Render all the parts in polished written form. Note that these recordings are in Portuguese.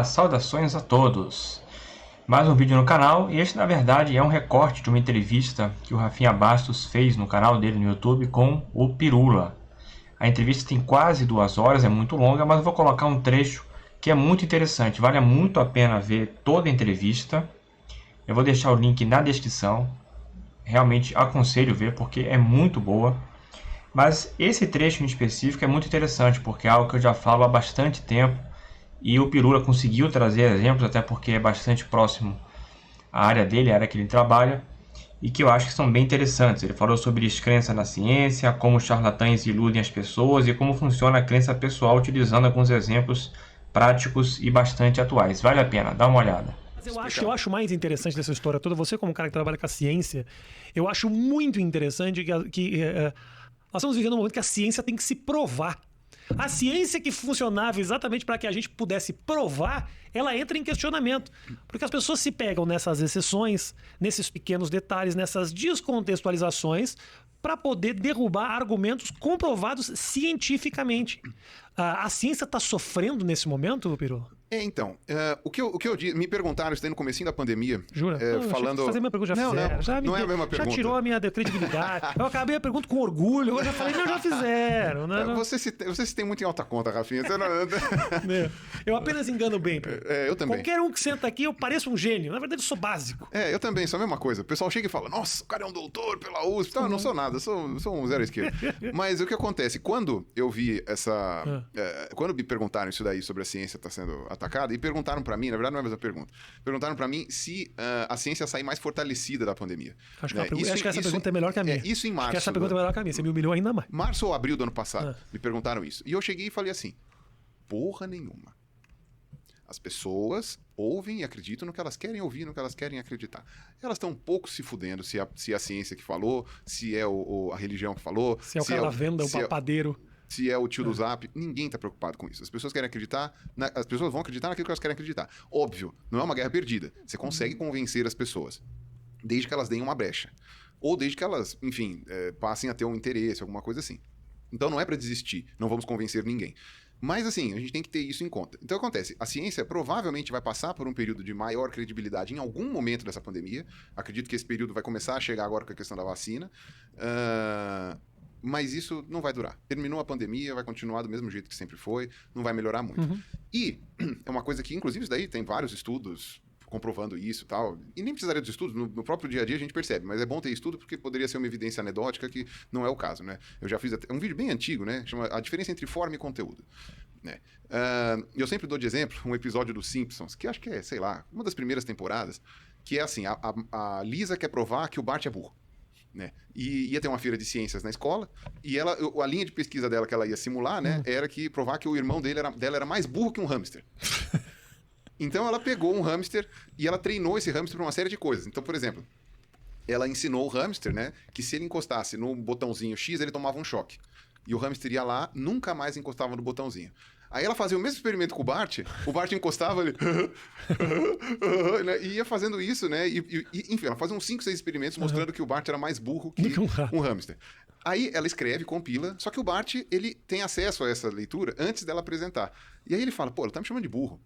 Saudações a todos! Mais um vídeo no canal, e este na verdade é um recorte de uma entrevista que o Rafinha Bastos fez no canal dele no YouTube com o Pirula. A entrevista tem quase 2 horas, é muito longa, mas eu vou colocar um trecho que é muito interessante, vale muito a pena ver toda a entrevista. Eu vou deixar o link na descrição, realmente aconselho ver porque é muito boa. Mas esse trecho em específico é muito interessante porque é algo que eu já falo há bastante tempo. E o Pirula conseguiu trazer exemplos, até porque é bastante próximo à área dele, a área que ele trabalha, e que eu acho que são bem interessantes. Ele falou sobre descrença na ciência, como os charlatães iludem as pessoas e como funciona a crença pessoal, utilizando alguns exemplos práticos e bastante atuais. Vale a pena, dá uma olhada. Mas eu acho mais interessante dessa história toda, você como um cara que trabalha com a ciência, eu acho muito interessante que nós estamos vivendo um momento que a ciência tem que se provar. A ciência que funcionava exatamente para que a gente pudesse provar, ela entra em questionamento. Porque as pessoas se pegam nessas exceções, nesses pequenos detalhes, nessas descontextualizações, para poder derrubar argumentos comprovados cientificamente. A ciência está sofrendo nesse momento, Piru? Então, o que eu disse, me perguntaram isso daí no comecinho da pandemia. Jura? Falando... Fazer minha pergunta já fizeram. Não é a mesma pergunta. Já tirou a minha credibilidade. Eu acabei a pergunta com orgulho, eu já falei, não, já fizeram. Não. Você se tem muito em alta conta, Rafinha. Você não... Eu apenas engano bem, Pedro. Eu também. Qualquer um que senta aqui, eu pareço um gênio. Na verdade, eu sou básico. Eu também, sou a mesma coisa. O pessoal chega e fala, nossa, o cara é um doutor pela USP. Não, eu não sou nada, sou um zero esquerda. Mas o que acontece? Quando eu vi essa... quando me perguntaram isso daí sobre a ciência estar sendo atacada, e perguntaram pra mim, na verdade não é a mesma pergunta, perguntaram pra mim se a ciência sair mais fortalecida da pandemia. Acho que essa pergunta é melhor que a minha. Isso em março. Acho que essa pergunta é melhor que a minha, você me humilhou ainda mais. Março ou abril do ano passado, me perguntaram isso. E eu cheguei e falei assim, porra nenhuma. As pessoas ouvem e acreditam no que elas querem ouvir, no que elas querem acreditar. Elas estão um pouco se fudendo se é a ciência que falou, se é a religião que falou. Se é o cara da venda, o papadeiro. Se é o tio do Zap, ninguém tá preocupado com isso. As pessoas querem acreditar, as pessoas vão acreditar naquilo que elas querem acreditar. Óbvio, não é uma guerra perdida. Você consegue convencer as pessoas, desde que elas deem uma brecha. Ou desde que elas, enfim, passem a ter um interesse, alguma coisa assim. Então não é pra desistir, não vamos convencer ninguém. Mas assim, a gente tem que ter isso em conta. Então acontece, a ciência provavelmente vai passar por um período de maior credibilidade em algum momento dessa pandemia. Acredito que esse período vai começar a chegar agora com a questão da vacina. Mas isso não vai durar. Terminou a pandemia, vai continuar do mesmo jeito que sempre foi, não vai melhorar muito. E é uma coisa que, inclusive, isso daí tem vários estudos comprovando isso e tal. E nem precisaria de estudos, no próprio dia a dia a gente percebe. Mas é bom ter estudo porque poderia ser uma evidência anedótica que não é o caso, né? Eu já fiz um vídeo bem antigo, né? Chama A Diferença entre Forma e Conteúdo. Né? Eu sempre dou de exemplo um episódio dos Simpsons, que acho que é, sei lá, uma das primeiras temporadas, que é assim, a Lisa quer provar que o Bart é burro. Né? E ia ter uma feira de ciências na escola e a linha de pesquisa dela que ela ia simular, né, era que provar que o irmão dela era mais burro que um hamster. Então ela pegou um hamster e ela treinou esse hamster para uma série de coisas. Então, por exemplo, ela ensinou o hamster, né, que se ele encostasse no botãozinho X, ele tomava um choque. E o hamster ia lá, nunca mais encostava no botãozinho. Aí ela fazia o mesmo experimento com o Bart encostava, ele... e ia fazendo isso, né? Enfim, ela fazia uns 5, 6 experimentos mostrando que o Bart era mais burro que um hamster. Aí ela escreve, compila, só que o Bart, ele tem acesso a essa leitura antes dela apresentar. E aí ele fala, pô, ela tá me chamando de burro.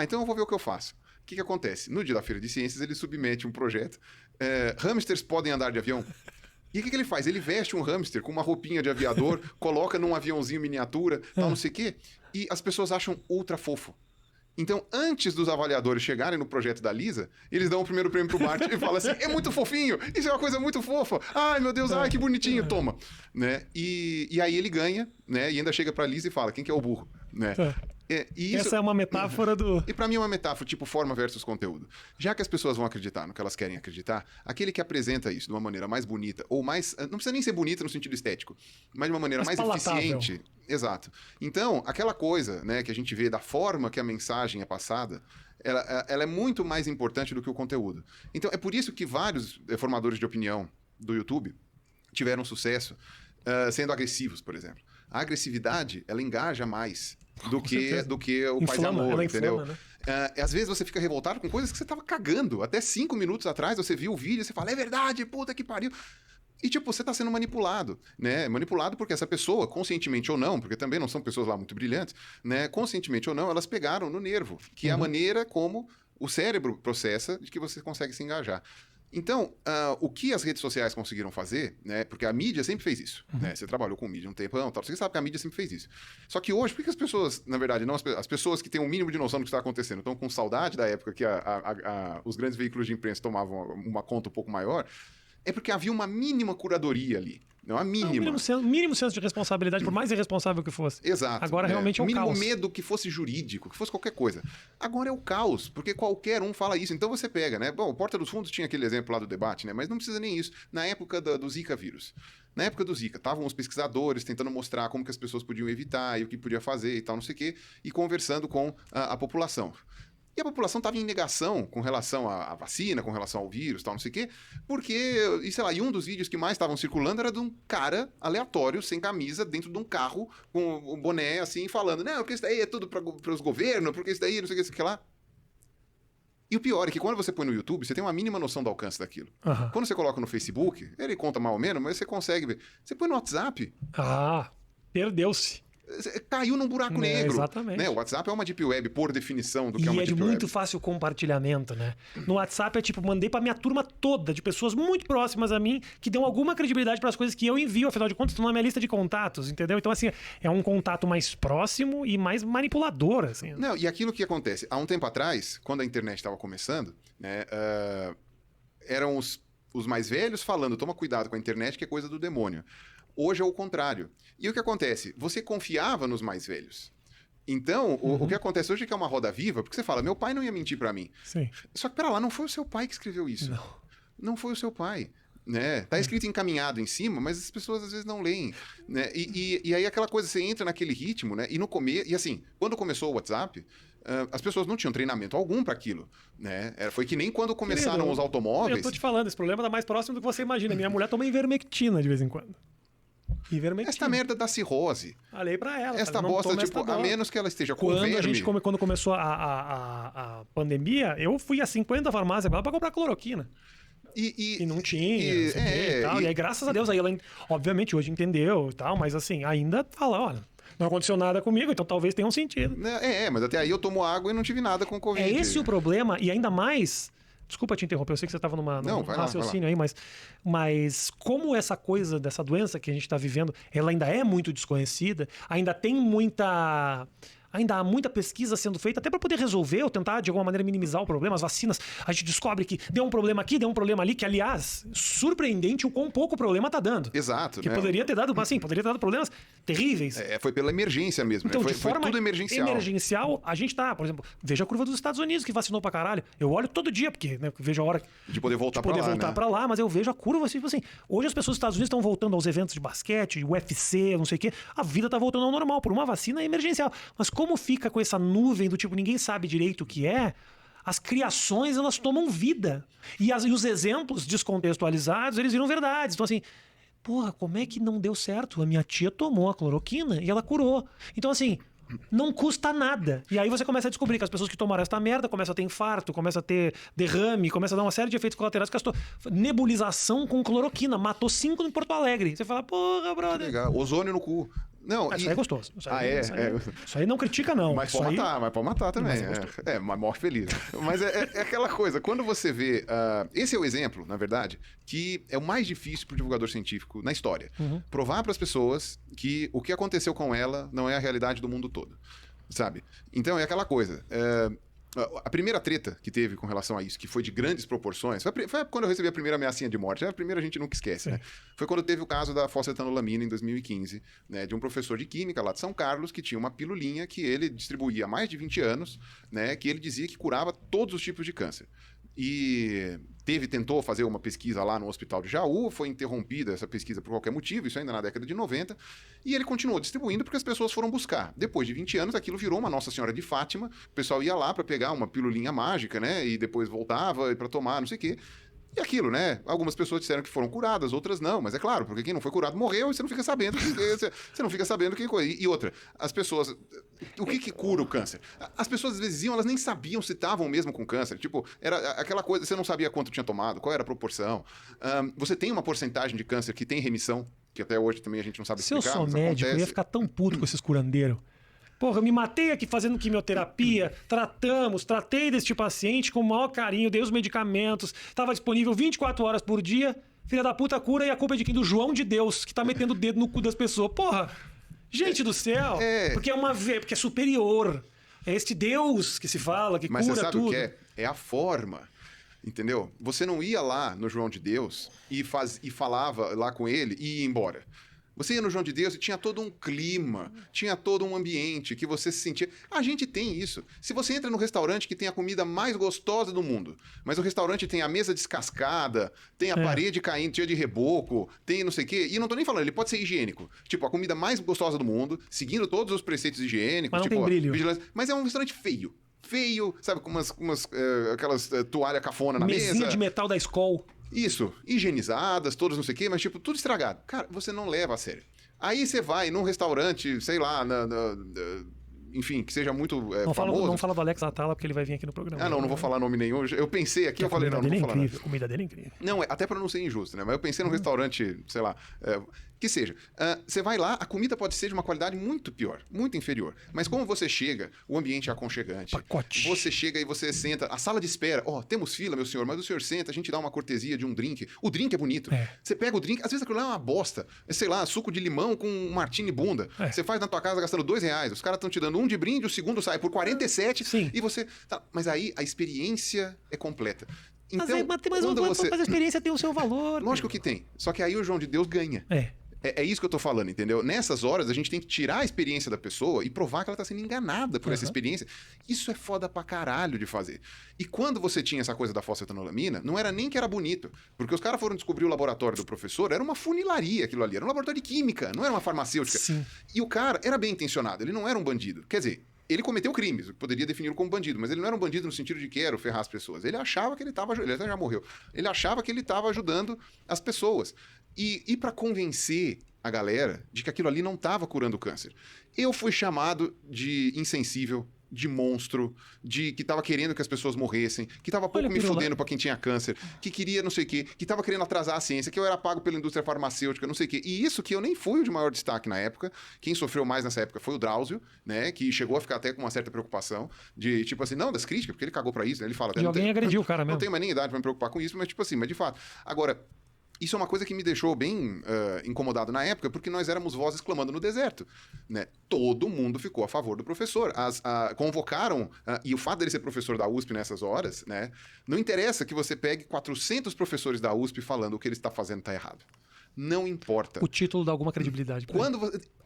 Então eu vou ver o que eu faço. O que acontece? No dia da Feira de Ciências, ele submete um projeto. Hamsters podem andar de avião? E o que ele faz? Ele veste um hamster com uma roupinha de aviador, coloca num aviãozinho miniatura, tal, não sei o quê, e as pessoas acham ultra fofo. Então, antes dos avaliadores chegarem no projeto da Lisa, eles dão o primeiro prêmio pro Bart e falam assim, é muito fofinho, isso é uma coisa muito fofa, ai meu Deus, ai que bonitinho, toma. Né? E aí ele ganha, né? E ainda chega pra Lisa e fala, quem que é o burro? Né? Essa é uma metáfora do... E pra mim é uma metáfora, tipo forma versus conteúdo. Já que as pessoas vão acreditar no que elas querem acreditar, aquele que apresenta isso de uma maneira mais bonita, ou mais... Não precisa nem ser bonita no sentido estético, mas de uma maneira mais eficiente. Exato. Então, aquela coisa, né, que a gente vê da forma que a mensagem é passada, ela é muito mais importante do que o conteúdo. Então, é por isso que vários formadores de opinião do YouTube tiveram sucesso sendo agressivos, por exemplo. A agressividade, ela engaja mais do que o paz e amor, entendeu? Né? Às vezes você fica revoltado com coisas que você tava cagando. Até 5 minutos atrás você viu o vídeo e você fala, é verdade, puta que pariu. E, tipo, você tá sendo manipulado, né? Manipulado porque essa pessoa, conscientemente ou não, porque também não são pessoas lá muito brilhantes, né? Conscientemente ou não, elas pegaram no nervo, que é a maneira como o cérebro processa de que você consegue se engajar. Então, o que as redes sociais conseguiram fazer, né? Porque a mídia sempre fez isso, né? Você trabalhou com mídia um tempão, tal, você sabe que a mídia sempre fez isso. Só que hoje, por que as pessoas, na verdade, não as pessoas que têm um mínimo de noção do que está acontecendo, estão com saudade da época que os grandes veículos de imprensa tomavam uma conta um pouco maior, é porque havia uma mínima curadoria ali. Não, a mínima. Mínimo senso de responsabilidade, por mais irresponsável que fosse. Exato. Agora realmente é o mínimo caos. medo que fosse jurídico, que fosse qualquer coisa. Agora é o caos, porque qualquer um fala isso. Então você pega, né? Bom, o Porta dos Fundos tinha aquele exemplo lá do debate, né? Mas não precisa nem isso. Na época do Zika vírus. Na época do Zika, estavam os pesquisadores tentando mostrar como que as pessoas podiam evitar e o que podia fazer e tal, não sei o quê, e conversando com a população. E a população estava em negação com relação à vacina, com relação ao vírus, tal, não sei o quê, porque, e sei lá, e um dos vídeos que mais estavam circulando era de um cara aleatório, sem camisa, dentro de um carro, com um boné, assim, falando, não, porque isso daí é tudo para os governos, porque isso daí, não sei o que lá. E o pior é que quando você põe no YouTube, você tem uma mínima noção do alcance daquilo. Quando você coloca no Facebook, ele conta mal ou menos, mas você consegue ver. Você põe no WhatsApp... Perdeu-se. Caiu num buraco negro. Exatamente. Né? O WhatsApp é uma deep web, por definição do que é uma E é de deep web. muito fácil compartilhamento, né? No WhatsApp é tipo, mandei pra minha turma toda, de pessoas muito próximas a mim, que dão alguma credibilidade para as coisas que eu envio, afinal de contas, estão na minha lista de contatos, entendeu? Então, assim, é um contato mais próximo e mais manipulador, assim. Não, e aquilo que acontece, há um tempo atrás, quando a internet estava começando, né, eram os mais velhos falando, toma cuidado com a internet, que é coisa do demônio. Hoje é o contrário. E o que acontece? Você confiava nos mais velhos. Então, o que acontece hoje é que é uma roda viva, porque você fala, meu pai não ia mentir pra mim. Sim. Só que, pera lá, não foi o seu pai que escreveu isso. Não foi o seu pai. Né? Tá escrito encaminhado em cima, mas as pessoas às vezes não leem. Né? E aí aquela coisa, você entra naquele ritmo, né? E assim, quando começou o WhatsApp, as pessoas não tinham treinamento algum para aquilo. Né? Foi que nem quando começaram os automóveis. Eu tô te falando, esse problema tá mais próximo do que você imagina. Minha mulher toma ivermectina de vez em quando. Esta merda da cirrose. Falei pra ela. Esta bosta, tipo, a menos que ela esteja com verme. Quando começou a pandemia, eu fui a 50 farmácias pra comprar cloroquina. E não tinha, não sei o quê, e tal. E aí, graças a Deus, aí ela, obviamente, hoje entendeu e tal, mas assim, ainda fala, olha, não aconteceu nada comigo, então talvez tenha um sentido. Mas até aí eu tomo água e não tive nada com Covid. É esse o problema, e ainda mais... Desculpa te interromper, eu sei que você estava num raciocínio aí, mas como essa coisa dessa doença que a gente está vivendo, ela ainda é muito desconhecida, ainda há muita pesquisa sendo feita até para poder resolver ou tentar de alguma maneira minimizar o problema. As vacinas, a gente descobre que deu um problema aqui, deu um problema ali, que aliás, surpreendente o quão pouco problema tá dando. Exato. Que poderia ter dado problemas terríveis. Foi pela emergência mesmo. Então, Foi de forma tudo emergencial. A gente tá, por exemplo, veja a curva dos Estados Unidos que vacinou pra caralho. Eu olho todo dia, porque vejo a hora de poder voltar pra lá, mas eu vejo a curva assim, hoje as pessoas dos Estados Unidos estão voltando aos eventos de basquete, UFC, não sei o quê. A vida tá voltando ao normal por uma vacina emergencial. Mas como fica com essa nuvem do tipo, ninguém sabe direito o que é, as criações, elas tomam vida. E os exemplos descontextualizados, eles viram verdades. Então, assim, porra, como é que não deu certo? A minha tia tomou a cloroquina e ela curou. Então, assim, não custa nada. E aí você começa a descobrir que as pessoas que tomaram esta merda começam a ter infarto, começam a ter derrame, começam a dar uma série de efeitos colaterais. Nebulização com cloroquina. Matou 5 em Porto Alegre. Você fala, porra, brother. Que legal. Ozônio no cu. Não, isso aí é gostoso. Isso aí não critica, não. Mas pode matar também. Mas morre feliz. Mas é aquela coisa, quando você vê... esse é o exemplo, na verdade, que é o mais difícil para o divulgador científico na história. Provar para as pessoas que o que aconteceu com ela não é a realidade do mundo todo. Sabe? Então, é aquela coisa... A primeira treta que teve com relação a isso, que foi de grandes proporções, foi quando eu recebi a primeira ameaçinha de morte. A primeira a gente nunca esquece, né? Foi quando teve o caso da fosfetanolamina em 2015, né? De um professor de química lá de São Carlos, que tinha uma pilulinha que ele distribuía há mais de 20 anos, né? Que ele dizia que curava todos os tipos de câncer. E tentou fazer uma pesquisa lá no Hospital de Jaú, foi interrompida essa pesquisa por qualquer motivo, isso ainda na década de 90, e ele continuou distribuindo porque as pessoas foram buscar. Depois de 20 anos, aquilo virou uma Nossa Senhora de Fátima, o pessoal ia lá para pegar uma pilulinha mágica, né, e depois voltava para tomar, não sei o quê. E aquilo, né? Algumas pessoas disseram que foram curadas, outras não. Mas é claro, porque quem não foi curado morreu e você não fica sabendo. Você não fica sabendo que coisa. E outra, as pessoas... O que cura o câncer? As pessoas às vezes iam, elas nem sabiam se estavam mesmo com câncer. Tipo, era aquela coisa, você não sabia quanto tinha tomado, qual era a proporção. Você tem uma porcentagem de câncer que tem remissão, que até hoje também a gente não sabe Se eu explicar. sou médico, eu ia ficar tão puto com esses curandeiros. Porra, eu me matei aqui fazendo quimioterapia, tratei deste paciente com o maior carinho, dei os medicamentos, estava disponível 24 horas por dia, filha da puta cura, e a culpa é de quem? Do João de Deus, que tá metendo o dedo no cu das pessoas. Porra, gente do céu, porque é superior. É este Deus que se fala, que Mas cura você sabe tudo. o que é? É a forma. Entendeu? Você não ia lá no João de Deus e falava lá com ele e ia embora. Você ia no João de Deus e tinha todo um clima, tinha todo um ambiente que você se sentia... A gente tem isso. Se você entra no restaurante que tem a comida mais gostosa do mundo, mas o restaurante tem a mesa descascada, tem a parede caindo, cheia de reboco, tem não sei o quê, e não tô nem falando, ele pode ser higiênico. Tipo, a comida mais gostosa do mundo, seguindo todos os preceitos higiênicos. Mas não tipo, tem brilho. Vigilância, mas é um restaurante feio, sabe, com aquelas toalha cafona na Mesinha mesa. de metal da Skol. Isso, higienizadas, todas não sei o quê, mas tipo, tudo estragado. Cara, você não leva a sério. Aí você vai num restaurante, sei lá, enfim, que seja muito famoso. Não fala do Alex Atala, porque ele vai vir aqui no programa. Não vou falar nome nenhum. Eu pensei aqui, eu falei, não vou falar nada. A comida dele é incrível. Não, até pra não ser injusto, né? Mas eu pensei num restaurante, sei lá, que seja. Você vai lá, a comida pode ser de uma qualidade muito pior, muito inferior. Mas como você chega, o ambiente é aconchegante. Pacote. Você chega e você senta, a sala de espera, temos fila, meu senhor, mas o senhor senta, a gente dá uma cortesia de um drink. O drink é bonito. Você pega o drink, às vezes aquilo lá é uma bosta. Sei lá, suco de limão com martini bunda. Você faz na tua casa gastando R$2, os caras estão te dando um de brinde, o segundo sai por 47. Sim. E você... Mas aí a experiência é completa. Então, mas a experiência tem o seu valor. Lógico que tem. Só que aí o João de Deus ganha. É isso que eu tô falando, entendeu? Nessas horas, a gente tem que tirar a experiência da pessoa e provar que ela tá sendo enganada por essa experiência. Isso é foda pra caralho de fazer. E quando você tinha essa coisa da fosfetanolamina, não era nem que era bonito. Porque os caras foram descobrir o laboratório do professor, era uma funilaria aquilo ali. Era um laboratório de química, não era uma farmacêutica. Sim. E o cara era bem intencionado, ele não era um bandido. Quer dizer... Ele cometeu crimes, o que poderia defini-lo como bandido, mas ele não era um bandido no sentido de quero ferrar as pessoas. Ele achava que ele estava... Ele até já morreu. Ele achava que ele estava ajudando as pessoas. E para convencer a galera de que aquilo ali não estava curando o câncer. Eu fui chamado de insensível, de monstro, de que tava querendo que as pessoas morressem, que tava pouco me fudendo pra quem tinha câncer, que queria não sei o quê, que tava querendo atrasar a ciência, que eu era pago pela indústria farmacêutica, não sei o quê. E isso que eu nem fui o de maior destaque na época. Quem sofreu mais nessa época foi o Drauzio, né? Que chegou a ficar até com uma certa preocupação de, tipo assim, não, das críticas, porque ele cagou pra isso, né? Ele fala... E alguém agrediu o cara mesmo. Não tenho mais nem idade pra me preocupar com isso, mas tipo assim, mas de fato. Agora... Isso é uma coisa que me deixou bem incomodado na época, porque nós éramos vozes clamando no deserto. Né? Todo mundo ficou a favor do professor. Convocaram, e o fato dele ser professor da USP nessas horas, né? Não interessa que você pegue 400 professores da USP falando o que ele está fazendo está errado. Não importa. O título dá alguma credibilidade.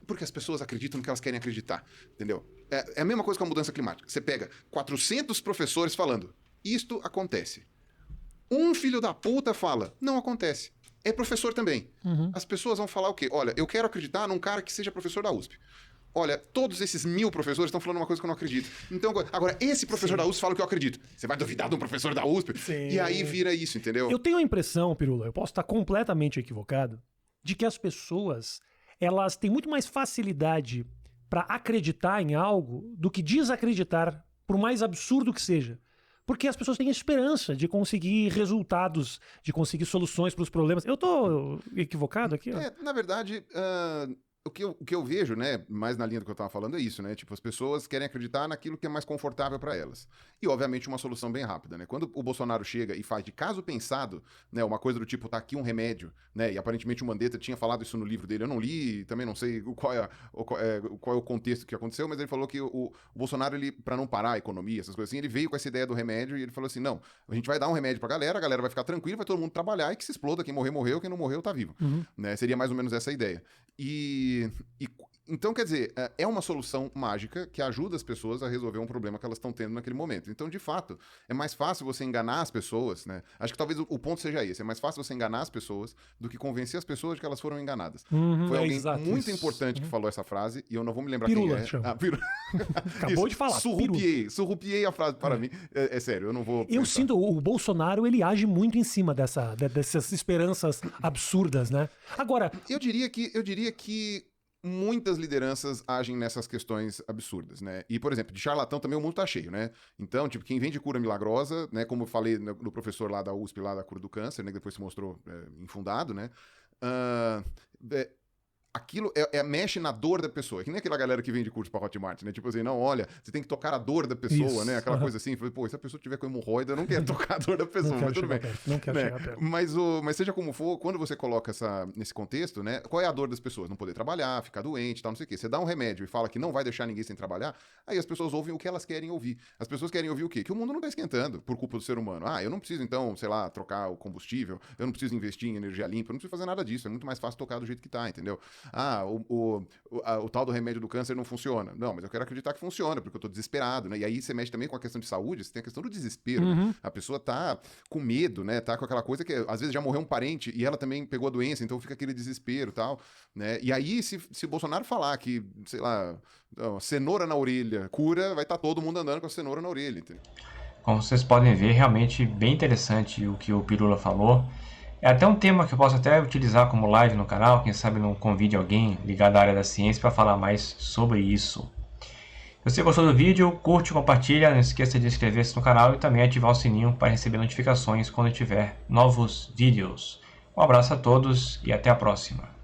Porque as pessoas acreditam no que elas querem acreditar, entendeu? É a mesma coisa com a mudança climática. Você pega 400 professores falando, isto acontece. Um filho da puta fala, não acontece. É professor também. As pessoas vão falar o quê? Olha, eu quero acreditar num cara que seja professor da USP. Olha, todos esses 1000 professores estão falando uma coisa que eu não acredito. Então, agora, esse professor da USP fala o que eu acredito. Você vai duvidar de um professor da USP? Sim. E aí vira isso, entendeu? Eu tenho a impressão, Pirula, eu posso estar completamente equivocado, de que as pessoas, elas têm muito mais facilidade para acreditar em algo do que desacreditar, por mais absurdo que seja. Porque as pessoas têm esperança de conseguir resultados, de conseguir soluções para os problemas. Eu tô equivocado aqui? Ó. Na verdade, o que eu vejo, né, mais na linha do que eu estava falando é isso, né? Tipo, as pessoas querem acreditar naquilo que é mais confortável para elas. E, obviamente, uma solução bem rápida, né? Quando o Bolsonaro chega e faz de caso pensado, né, uma coisa do tipo, tá aqui um remédio, né? E aparentemente o Mandetta tinha falado isso no livro dele. Eu não li, também não sei qual é o contexto que aconteceu, mas ele falou que o Bolsonaro, ele, para não parar a economia, essas coisas assim, ele veio com essa ideia do remédio e ele falou assim, não, a gente vai dar um remédio pra galera, a galera vai ficar tranquila, vai todo mundo trabalhar e que se exploda, quem morrer, morreu, quem não morreu, tá vivo. Né? Seria mais ou menos essa a ideia. E Então, quer dizer, é uma solução mágica que ajuda as pessoas a resolver um problema que elas estão tendo naquele momento. Então, de fato, é mais fácil você enganar as pessoas, né? Acho que talvez o ponto seja esse. É mais fácil você enganar as pessoas do que convencer as pessoas de que elas foram enganadas. Foi alguém muito importante que falou essa frase, e eu não vou me lembrar Pirula, quem é. chama. Pirula. Acabou de falar. Surrupiei a frase para mim. É sério, eu não vou... Eu sinto, o Bolsonaro, ele age muito em cima dessas esperanças absurdas, né? Agora... Eu diria que muitas lideranças agem nessas questões absurdas, né? E, por exemplo, de charlatão também o mundo tá cheio, né? Então, tipo, quem vende cura milagrosa, né? Como eu falei no professor lá da USP, lá da cura do câncer, né? Que depois se mostrou infundado, né? Aquilo mexe na dor da pessoa. Que nem aquela galera que vende curso pra Hotmart, né? Tipo assim, não, olha, você tem que tocar a dor da pessoa, Isso, né? Aquela coisa assim. Pô, se a pessoa tiver com hemorroida, eu não quero tocar a dor da pessoa, mas tudo bem. Não quero chegar perto. Mas seja como for, quando você coloca nesse contexto, né? Qual é a dor das pessoas? Não poder trabalhar, ficar doente, tal, não sei o quê. Você dá um remédio e fala que não vai deixar ninguém sem trabalhar, aí as pessoas ouvem o que elas querem ouvir. As pessoas querem ouvir o quê? Que o mundo não tá esquentando por culpa do ser humano. Eu não preciso, então, sei lá, trocar o combustível, eu não preciso investir em energia limpa, eu não preciso fazer nada disso. É muito mais fácil tocar do jeito que tá, entendeu? O tal do remédio do câncer não funciona. Não, mas eu quero acreditar que funciona, porque eu tô desesperado, né? E aí você mexe também com a questão de saúde, você tem a questão do desespero, né? A pessoa tá com medo, né? Tá com aquela coisa que às vezes já morreu um parente e ela também pegou a doença, então fica aquele desespero e tal, né? E aí, se o Bolsonaro falar que, sei lá, cenoura na orelha cura, vai estar todo mundo andando com a cenoura na orelha, entendeu? Como vocês podem ver, realmente bem interessante o que o Pirula falou. É até um tema que eu posso até utilizar como live no canal, quem sabe não convide alguém ligado à área da ciência para falar mais sobre isso. Se você gostou do vídeo, curte, compartilha, não esqueça de inscrever-se no canal e também ativar o sininho para receber notificações quando tiver novos vídeos. Um abraço a todos e até a próxima.